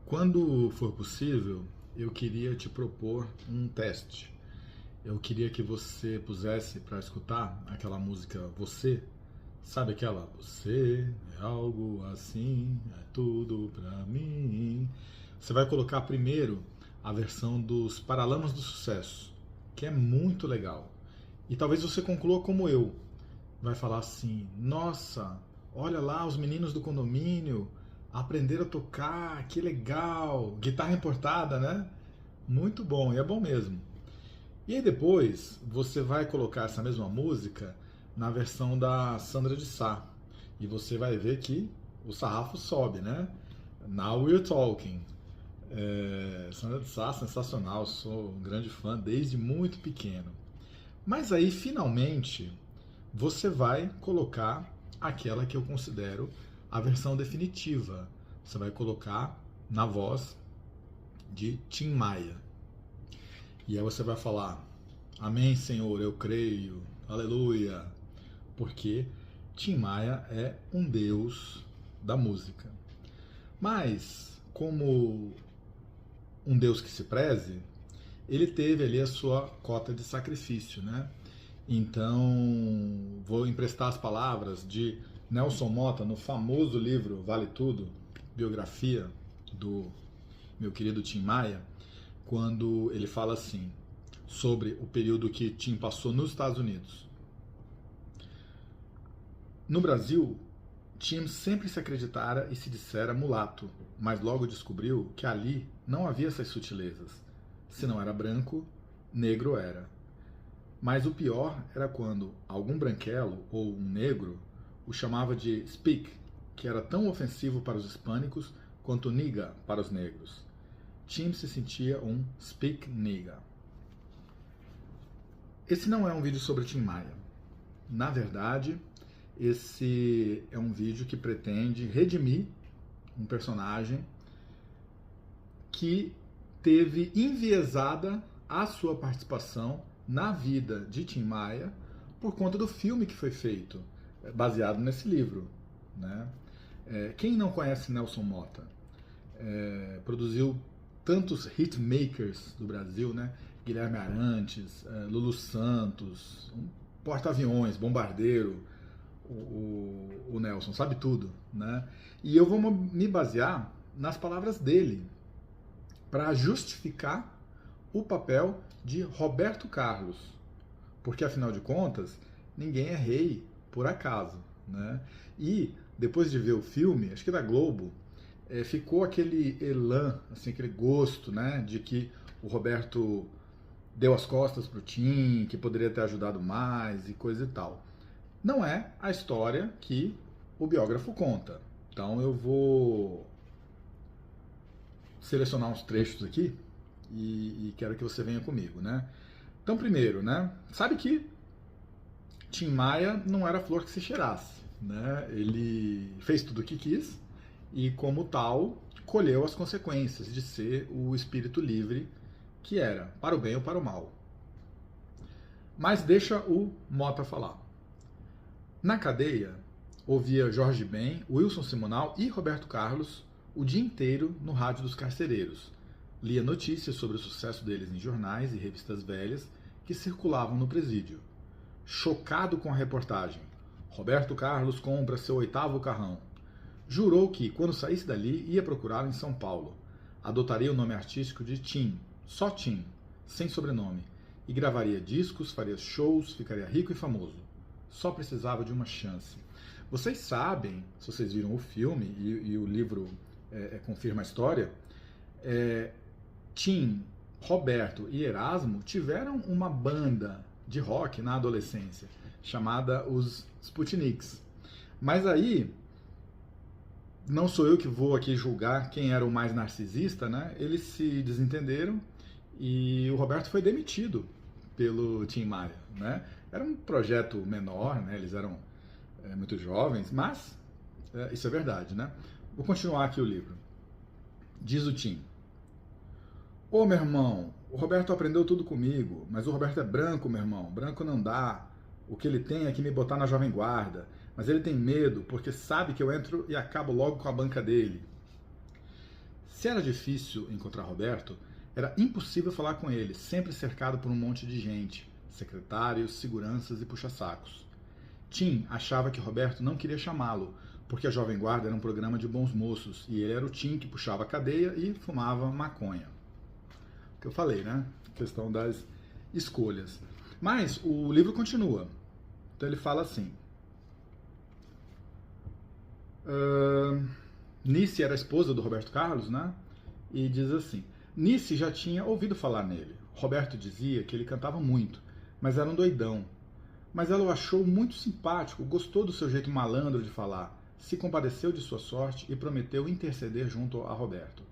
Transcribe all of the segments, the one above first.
Quando for possível, eu queria te propor um teste. Eu queria que você pusesse para escutar aquela música Você. Sabe aquela? Você é algo assim, é tudo pra mim. Você vai colocar primeiro a versão dos Paralamas do Sucesso, que é muito legal. E talvez você conclua como eu. Vai falar assim: nossa, olha lá os meninos do condomínio aprenderam a tocar, que legal. Guitarra importada, né? Muito bom, e é bom mesmo. E aí depois você vai colocar essa mesma música na versão da Sandra de Sá. E você vai ver que o sarrafo sobe, né? Now we're talking. Sandra de Sá, sensacional, sou um grande fã desde muito pequeno. Mas aí, finalmente, você vai colocar aquela que eu considero a versão definitiva. Você vai colocar na voz de Tim Maia. E aí você vai falar: Amém, Senhor, eu creio, aleluia. Porque Tim Maia é um deus da música. Mas, como um deus que se preze, ele teve ali a sua cota de sacrifício, né? Então, vou emprestar as palavras de Nelson Motta no famoso livro Vale Tudo, biografia do meu querido Tim Maia, quando ele fala assim, sobre o período que Tim passou nos Estados Unidos. No Brasil, Tim sempre se acreditara e se dissera mulato, mas logo descobriu que ali não havia essas sutilezas. Se não era branco, negro era. Mas o pior era quando algum branquelo ou um negro o chamava de speak, que era tão ofensivo para os hispânicos quanto nigga para os negros. Tim se sentia um speak nigga. Esse não é um vídeo sobre Tim Maia. Na verdade, esse é um vídeo que pretende redimir um personagem que teve enviesada a sua participação na vida de Tim Maia por conta do filme que foi feito, baseado nesse livro, né? Quem não conhece Nelson Motta? Produziu tantos hitmakers do Brasil, né? Guilherme Arantes, Lulu Santos, um porta-aviões, bombardeiro, o Nelson, sabe tudo, né? E eu vou me basear nas palavras dele para justificar o papel de Roberto Carlos, porque afinal de contas ninguém é rei por acaso, né? E depois de ver o filme, acho que da Globo, ficou aquele elan, assim, aquele gosto, né, de que o Roberto deu as costas pro Tim, que poderia ter ajudado mais e coisa e tal. Não é a história que o biógrafo conta. Então eu vou selecionar uns trechos aqui e quero que você venha comigo, né? Então, primeiro, né? Sabe que Tim Maia não era flor que se cheirasse, né? Ele fez tudo o que quis e, como tal, colheu as consequências de ser o espírito livre que era, para o bem ou para o mal. Mas deixa o Motta falar. Na cadeia, ouvia Jorge Ben, Wilson Simonal e Roberto Carlos o dia inteiro no rádio dos carcereiros. Lia notícias sobre o sucesso deles em jornais e revistas velhas que circulavam no presídio. Chocado com a reportagem, Roberto Carlos compra seu 8º carrão. Jurou que, quando saísse dali, ia procurá-lo em São Paulo. Adotaria o nome artístico de Tim, só Tim, sem sobrenome, e gravaria discos, faria shows, ficaria rico e famoso. Só precisava de uma chance. Vocês sabem, se vocês viram o filme e o livro confirma a história, Tim, Roberto e Erasmo tiveram uma banda de rock na adolescência, chamada os Sputniks. Mas aí, não sou eu que vou aqui julgar quem era o mais narcisista, né? Eles se desentenderam e o Roberto foi demitido pelo Tim Maia, né? Era um projeto menor, né? Eles eram muito jovens, mas isso é verdade, né? Vou continuar aqui o livro. Diz o Tim: Ô, meu irmão, o Roberto aprendeu tudo comigo, mas o Roberto é branco, meu irmão, branco não dá. O que ele tem é que me botar na Jovem Guarda, mas ele tem medo porque sabe que eu entro e acabo logo com a banca dele. Se era difícil encontrar Roberto, era impossível falar com ele, sempre cercado por um monte de gente, secretários, seguranças e puxa-sacos. Tim achava que Roberto não queria chamá-lo, porque a Jovem Guarda era um programa de bons moços, e ele era o Tim que puxava a cadeia e fumava maconha. O que eu falei, né? A questão das escolhas. Mas o livro continua. Então ele fala assim... Nice era a esposa do Roberto Carlos, né? E diz assim: Nice já tinha ouvido falar nele. Roberto dizia que ele cantava muito, mas era um doidão. Mas ela o achou muito simpático, gostou do seu jeito malandro de falar, se compadeceu de sua sorte e prometeu interceder junto a Roberto.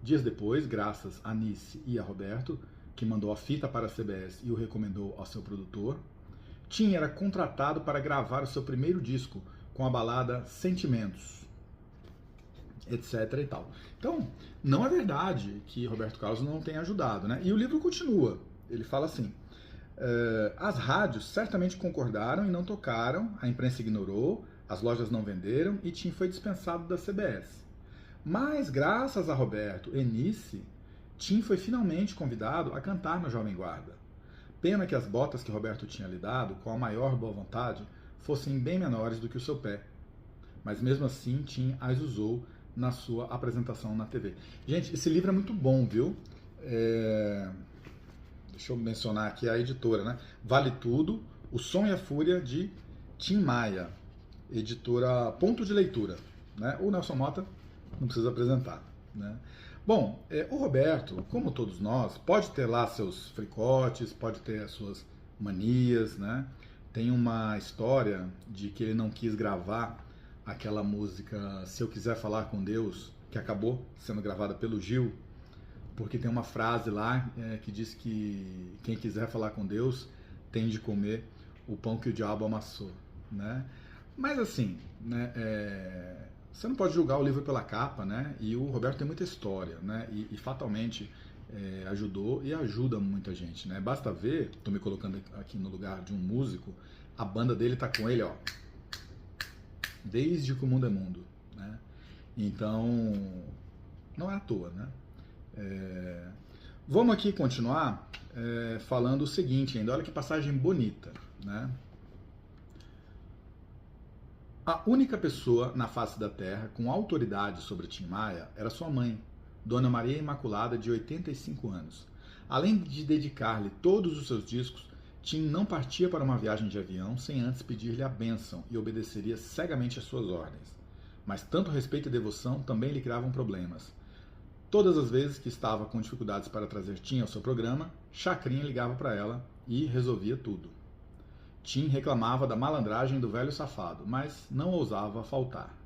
Dias depois, graças a Nice e a Roberto, que mandou a fita para a CBS e o recomendou ao seu produtor, Tim era contratado para gravar o seu primeiro disco, com a balada Sentimentos, etc. e tal. Então, não é verdade que Roberto Carlos não tenha ajudado, né? E o livro continua. Ele fala assim: as rádios certamente concordaram e não tocaram, a imprensa ignorou, as lojas não venderam e Tim foi dispensado da CBS. Mas, graças a Roberto e Nice, Tim foi finalmente convidado a cantar na Jovem Guarda. Pena que as botas que Roberto tinha lhe dado, com a maior boa vontade, fossem bem menores do que o seu pé. Mas mesmo assim, Tim as usou na sua apresentação na TV. Gente, esse livro é muito bom, viu? Deixa eu mencionar aqui a editora, né? Vale Tudo, O Som e a Fúria, de Tim Maia. Editora Ponto de Leitura, né? O Nelson Mota não precisa apresentar, né? Bom, o Roberto, como todos nós, pode ter lá seus fricotes, pode ter as suas manias, né? Tem uma história de que ele não quis gravar aquela música Se Eu Quiser Falar com Deus, que acabou sendo gravada pelo Gil, porque tem uma frase lá que diz que quem quiser falar com Deus tem de comer o pão que o diabo amassou, né? Mas assim, né, você não pode julgar o livro pela capa, né? E o Roberto tem muita história, né? E fatalmente ajudou e ajuda muita gente, né? Basta ver, estou me colocando aqui no lugar de um músico, a banda dele tá com ele, ó, desde que o mundo é mundo, né? Então, não é à toa, né? Vamos aqui continuar falando o seguinte ainda, olha que passagem bonita, né? A única pessoa na face da Terra com autoridade sobre Tim Maia era sua mãe, Dona Maria Imaculada, de 85 anos. Além de dedicar-lhe todos os seus discos, Tim não partia para uma viagem de avião sem antes pedir-lhe a bênção e obedeceria cegamente às suas ordens. Mas tanto respeito e devoção também lhe criavam problemas. Todas as vezes que estava com dificuldades para trazer Tim ao seu programa, Chacrinha ligava para ela e resolvia tudo. Tim reclamava da malandragem do velho safado, mas não ousava faltar.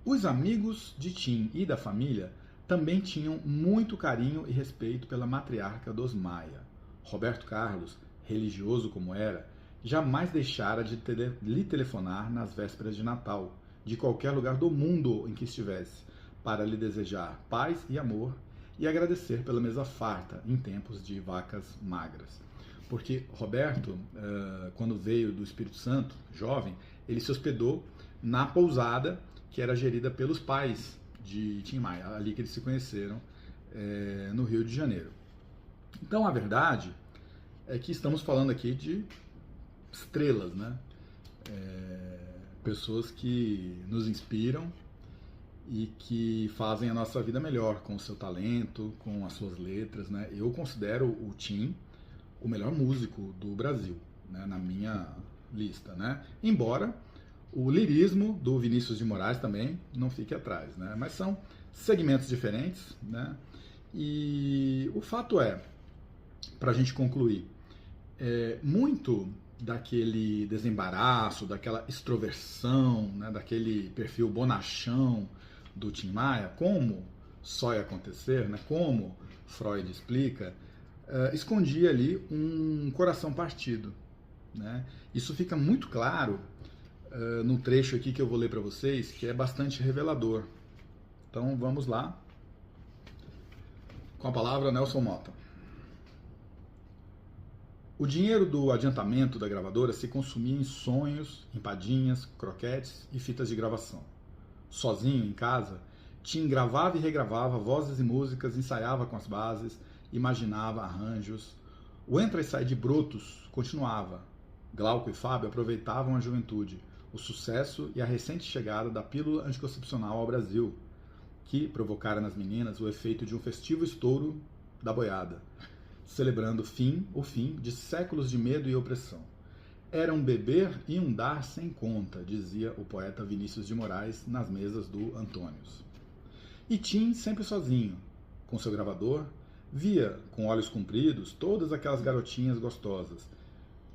Os amigos de Tim e da família também tinham muito carinho e respeito pela matriarca dos Maia. Roberto Carlos, religioso como era, jamais deixara de lhe telefonar nas vésperas de Natal, de qualquer lugar do mundo em que estivesse, para lhe desejar paz e amor e agradecer pela mesa farta em tempos de vacas magras. Porque Roberto, quando veio do Espírito Santo, jovem, ele se hospedou na pousada que era gerida pelos pais de Tim Maia, ali que eles se conheceram, no Rio de Janeiro. Então, a verdade é que estamos falando aqui de estrelas, né? Pessoas que nos inspiram e que fazem a nossa vida melhor com o seu talento, com as suas letras, né? Eu considero o Tim o melhor músico do Brasil, né, na minha lista, né? Embora o lirismo do Vinícius de Moraes também não fique atrás, né? Mas são segmentos diferentes, né? E o fato é, para a gente concluir, muito daquele desembaraço, daquela extroversão, né, daquele perfil bonachão do Tim Maia, como só ia acontecer, né, como Freud explica, escondia ali um coração partido, né? Isso fica muito claro no trecho aqui que eu vou ler para vocês, que é bastante revelador. Então vamos lá, com a palavra Nelson Mota. O dinheiro do adiantamento da gravadora se consumia em sonhos, empadinhas, croquetes e fitas de gravação. Sozinho em casa, Tim gravava e regravava vozes e músicas, ensaiava com as bases, imaginava arranjos. O entra e sai de Brutus continuava. Glauco e Fábio aproveitavam a juventude, o sucesso e a recente chegada da pílula anticoncepcional ao Brasil, que provocara nas meninas o efeito de um festivo estouro da boiada, celebrando o fim de séculos de medo e opressão. Era um beber e um dar sem conta, dizia o poeta Vinícius de Moraes nas mesas do Antônios. E Tim sempre sozinho, com seu gravador, via, com olhos compridos, todas aquelas garotinhas gostosas,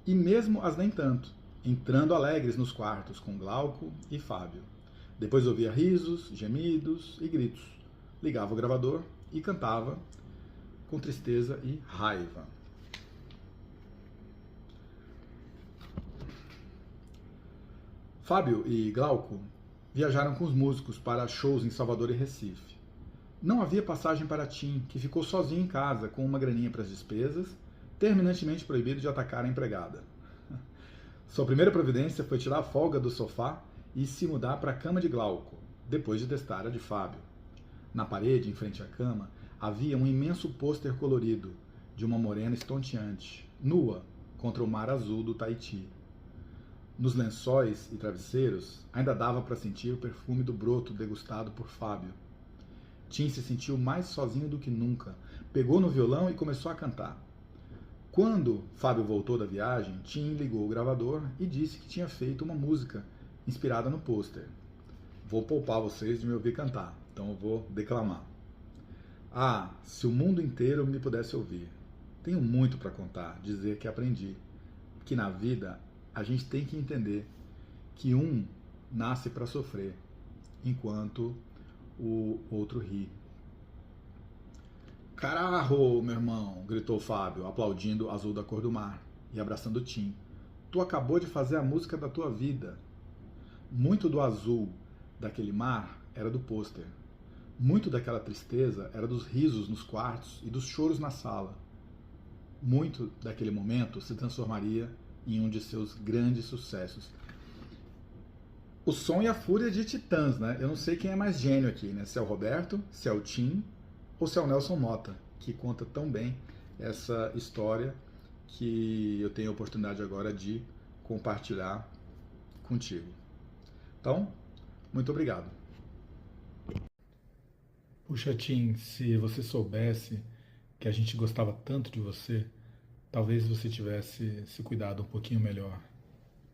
e mesmo as nem tanto, entrando alegres nos quartos com Glauco e Fábio. Depois ouvia risos, gemidos e gritos. Ligava o gravador e cantava com tristeza e raiva. Fábio e Glauco viajaram com os músicos para shows em Salvador e Recife. Não havia passagem para Tim, que ficou sozinho em casa com uma graninha para as despesas, terminantemente proibido de atacar a empregada. Sua primeira providência foi tirar a folga do sofá e se mudar para a cama de Glauco, depois de testar a de Fábio. Na parede, em frente à cama, havia um imenso pôster colorido de uma morena estonteante, nua, contra o mar azul do Tahiti. Nos lençóis e travesseiros, ainda dava para sentir o perfume do broto degustado por Fábio. Tim se sentiu mais sozinho do que nunca, pegou no violão e começou a cantar. Quando Fábio voltou da viagem, Tim ligou o gravador e disse que tinha feito uma música inspirada no pôster. Vou poupar vocês de me ouvir cantar, então eu vou declamar. Ah, se o mundo inteiro me pudesse ouvir. Tenho muito para contar, dizer que aprendi. Que na vida a gente tem que entender que um nasce para sofrer, enquanto o outro ri. Carajo, meu irmão, gritou Fábio, aplaudindo Azul da Cor do Mar e abraçando Tim. Tu acabou de fazer a música da tua vida. Muito do azul daquele mar era do pôster. Muito daquela tristeza era dos risos nos quartos e dos choros na sala. Muito daquele momento se transformaria em um de seus grandes sucessos. O som e a fúria de Titãs, né? Eu não sei quem é mais gênio aqui, né? Se é o Roberto, se é o Tim ou se é o Nelson Mota, que conta tão bem essa história que eu tenho a oportunidade agora de compartilhar contigo. Então, muito obrigado. Puxa, Tim, se você soubesse que a gente gostava tanto de você, talvez você tivesse se cuidado um pouquinho melhor.